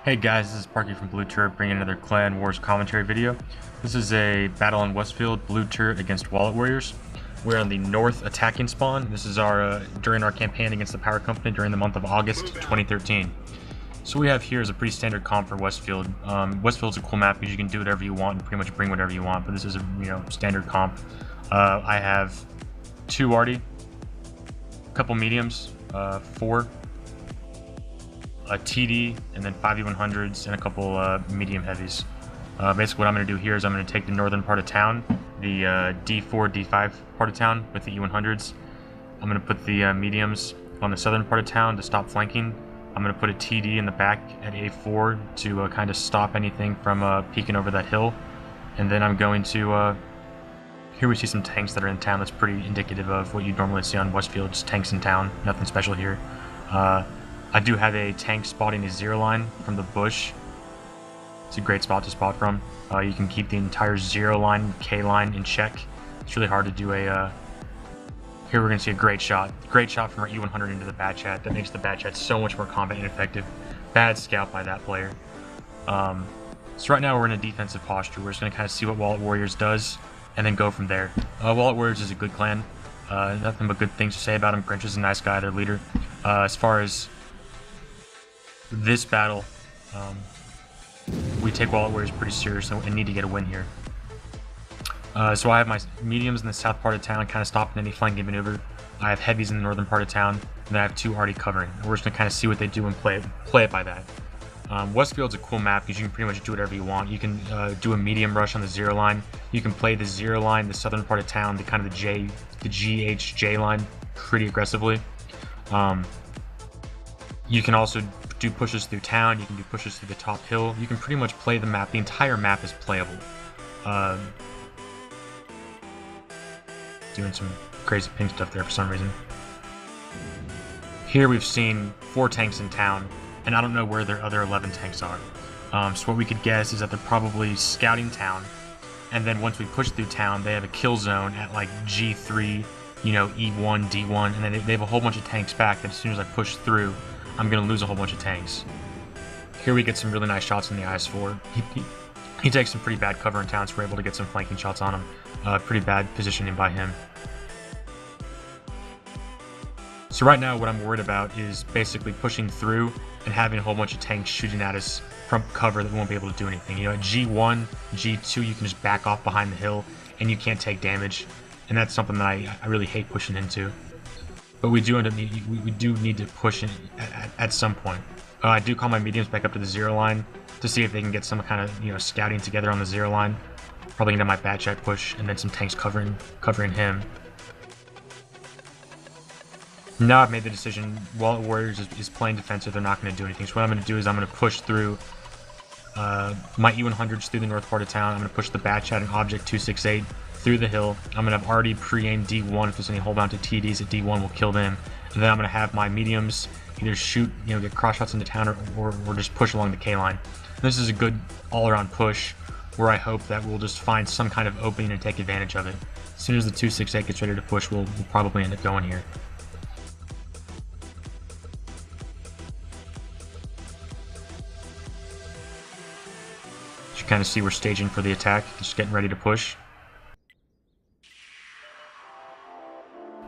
Hey guys, this is Parky from Blue Turret bringing another Clan Wars commentary video. This is a battle in Westfield, Blue Turret against Wallet Warriors. We're on the north attacking spawn. This is our during our campaign against the Power Company during the month of August 2013. So we have here is a pretty standard comp for Westfield. Westfield's a cool map because you can do whatever you want and pretty much bring whatever you want, but this is a standard comp. I have 2 arty, a couple mediums, 4 a TD, and then 5 E100s and a couple medium heavies. Basically what I'm going to do here is I'm going to take the northern part of town, the D4, D5 part of town with the E100s. I'm going to put the mediums on the southern part of town to stop flanking. I'm going to put a TD in the back at A4 to kind of stop anything from peeking over that hill. And then I'm going to... here we see some tanks that are in town. That's pretty indicative of what you'd normally see on Westfield, just tanks in town, nothing special here. I do have a tank spotting a 0 line from the bush. It's a great spot to spot from. You can keep the entire 0 line, K line in check. It's really hard to do a... Here we're going to see a great shot. Great shot from our E100 into the bat chat. That makes the bat chat so much more combat and effective. Bad scout by that player. So right now we're in a defensive posture. We're just going to kind of see what Wallet Warriors does and then go from there. Wallet Warriors is a good clan. Nothing but good things to say about him. Grinch is a nice guy, their leader. As far as this battle, we take Wallet Warriors pretty seriously and need to get a win here. So I have my mediums in the south part of town, kind of stopping any flanking maneuver. I have heavies in the northern part of town, and then I have 2 already covering. And we're just going to kind of see what they do and play it by that. Westfield's a cool map because you can pretty much do whatever you want. You can do a medium rush on the 0 line. You can play the 0 line, the southern part of town, the kind of the GHJ line pretty aggressively. You can also do pushes through town. You can do pushes through the top hill. You can pretty much play the map. The entire map is playable. Doing some crazy pink stuff there for some reason. Here we've seen 4 tanks in town, and I don't know where their other 11 tanks are. So what we could guess is that they're probably scouting town, and then once we push through town, they have a kill zone at like G3, E1, D1, and then they have a whole bunch of tanks back that as soon as I push through, I'm going to lose a whole bunch of tanks. Here we get some really nice shots in the IS-4. He takes some pretty bad cover in town, so we're able to get some flanking shots on him. Pretty bad positioning by him. So right now what I'm worried about is basically pushing through and having a whole bunch of tanks shooting at us from cover that we won't be able to do anything. At G1, G2, you can just back off behind the hill and you can't take damage. And that's something that I really hate pushing into. But we do need to push in at some point. I do call my mediums back up to the 0 line to see if they can get some kind of scouting together on the 0 line. Probably into my bat chat push and then some tanks covering him. Now I've made the decision. Wallet Warriors is playing defensive. They're not going to do anything. So what I'm going to do is I'm going to push through my E100s through the north part of town. I'm going to push the bat chat and object 268 through the hill. I'm going to have already pre-aimed D1. If there's any hold down to TDs at D1, we'll kill them. And then I'm going to have my mediums either shoot, get cross shots into town or just push along the K line. This is a good all-around push where I hope that we'll just find some kind of opening and take advantage of it. As soon as the 268 gets ready to push, we'll probably end up going here. You kind of see we're staging for the attack, just getting ready to push.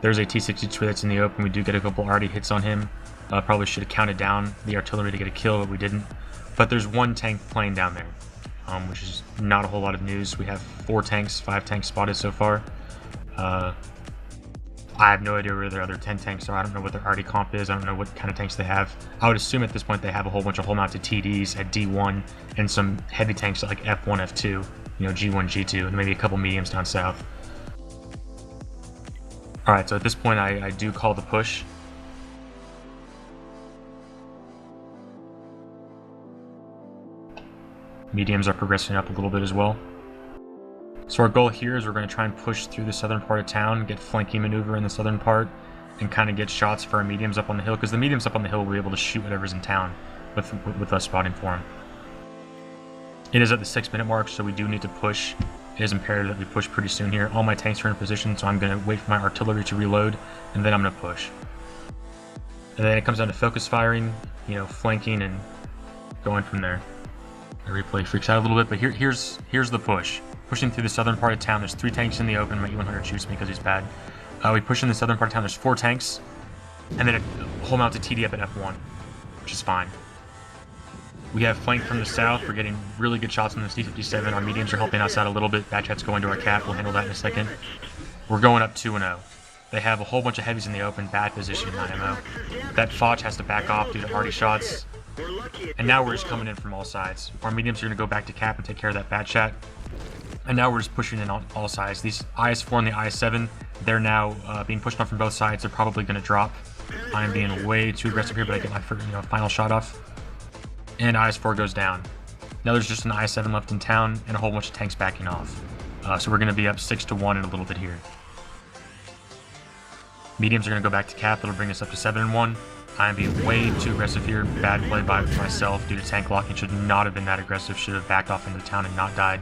There's a T-62 that's in the open. We do get a couple already hits on him. Probably should have counted down the artillery to get a kill, but we didn't. But there's 1 tank playing down there, which is not a whole lot of news. We have 5 tanks spotted so far. I have no idea where their other 10 tanks are. I don't know what their arty comp is. I don't know what kind of tanks they have. I would assume at this point they have a whole bunch of whole mounted TDs at D1 and some heavy tanks at like F1, F2, G1, G2, and maybe a couple mediums down south. Alright, so at this point I do call the push. Mediums are progressing up a little bit as well. So our goal here is we're going to try and push through the southern part of town, get flanking maneuver in the southern part, and kind of get shots for our mediums up on the hill, because the mediums up on the hill will be able to shoot whatever's in town with us spotting for them. It is at the 6-minute mark, so we do need to push. It is imperative that we push pretty soon here. All my tanks are in position, so I'm going to wait for my artillery to reload, and then I'm going to push. And then it comes down to focus firing, flanking, and going from there. The replay freaks out a little bit, but here's the push. Pushing through the southern part of town, there's 3 tanks in the open. My E100 shoots me because he's bad. We push in the southern part of town, there's 4 tanks, and then a whole amount of TD up at F1, which is fine. We have flank from the south. We're getting really good shots on the C-57. Our mediums are helping us out a little bit. Bad Chat's going to our cap. We'll handle that in a second. We're going up 2-0. They have a whole bunch of heavies in the open. Bad position, 9 ammo. That Foch has to back off due to arty shots. And now we're just coming in from all sides. Our mediums are going to go back to cap and take care of that Bad Chat. And now we're just pushing in on all sides. These IS-4 and the IS-7, they're now being pushed on from both sides. They're probably going to drop. I'm being way too aggressive here, but I get my final shot off. And IS-4 goes down. Now there's just an IS-7 left in town and a whole bunch of tanks backing off. So we're going to be up 6-1 in a little bit here. Mediums are going to go back to cap. That'll bring us up to 7-1. I'm being way too aggressive here. Bad play by myself due to tank locking. Should not have been that aggressive. Should have backed off into town and not died.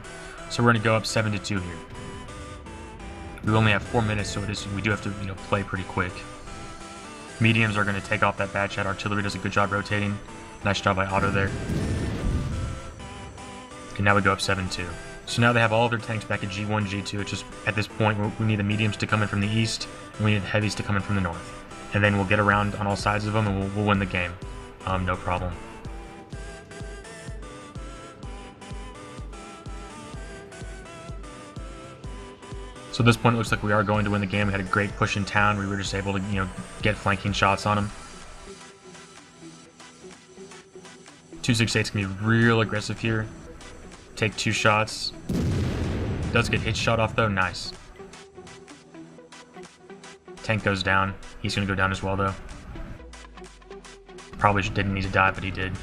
So we're going to go up 7-2 here. We only have 4 minutes, so we do have to play pretty quick. Mediums are going to take off that Bad Chat. Artillery does a good job rotating. Nice job by Otto there. And now we go up 7-2. So now they have all of their tanks back at G1, G2. It's just at this point we need the mediums to come in from the east, and we need the heavies to come in from the north. And then we'll get around on all sides of them, and we'll win the game. No problem. So at this point, it looks like we are going to win the game. We had a great push in town. We were just able to, get flanking shots on them. 268's gonna be real aggressive here. Take 2 shots. Does get hit shot off though. Nice. Tank goes down. He's gonna go down as well though. Probably didn't need to die, but he did.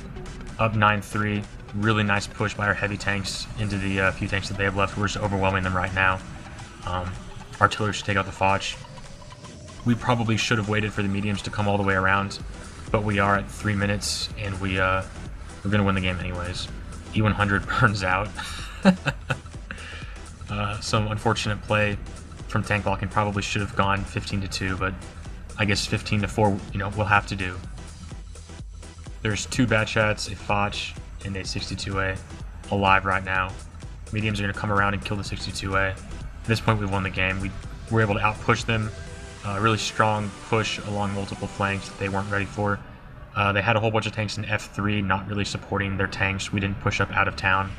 Up 9-3. Really nice push by our heavy tanks into the few tanks that they have left. We're just overwhelming them right now. Artillery should take out the Foch. We probably should have waited for the mediums to come all the way around, but we are at 3 minutes, and we're gonna win the game anyways. E100 burns out. Some unfortunate play from tank locking. Probably should have gone 15-2, but I guess 15-4, we'll have to do. There's 2 Bad Chats, a Foch, and a 62A alive right now. Mediums are gonna come around and kill the 62A. At this point, we won the game. We were able to outpush them. Really strong push along multiple flanks that they weren't ready for. They had a whole bunch of tanks in F3, not really supporting their tanks. We didn't push up out of town.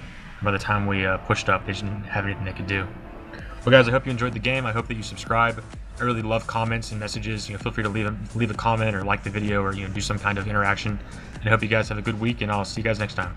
By the time we pushed up, they just didn't have anything they could do. Well, guys, I hope you enjoyed the game. I hope that you subscribe. I really love comments and messages. Feel free to leave a comment or like the video or do some kind of interaction. And I hope you guys have a good week, and I'll see you guys next time.